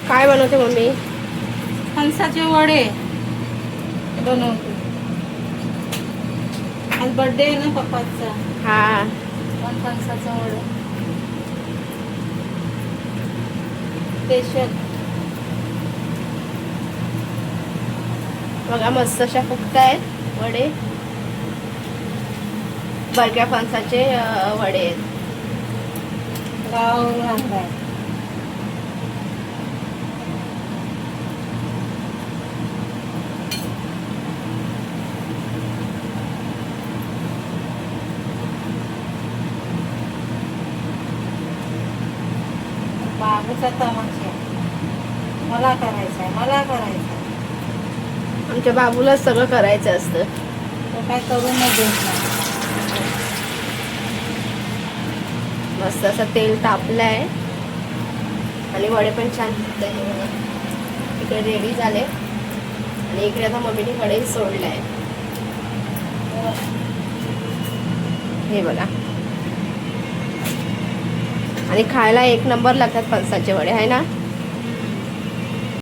काय बनवते मम्मी? फणसाचे वडे बनवते. आज बर्थडे आहे ना पप्पाचा. हा. पण फणसाचं वडे स्पेशल. बघा मस्त अशा फुगतायत वडे. बरक्या फणसाचे वडे आहेत. गावावरून आणलाय. बाबूचा तमाशा मला करायचा आहे, मला करायचं आहे. आमच्या बाबूला सगळं करायचं असतं. तो काय करून नाही देत नाही. मस्त असं तेल तापलंय आणि वडे पण छान फुगताय. इकडे रेडी झाले आणि इकडे आता मम्मीने कढई सोडलाय. हे बघा. आणि खायला एक नंबर लागतात फणसाचे वडे, आहे ना?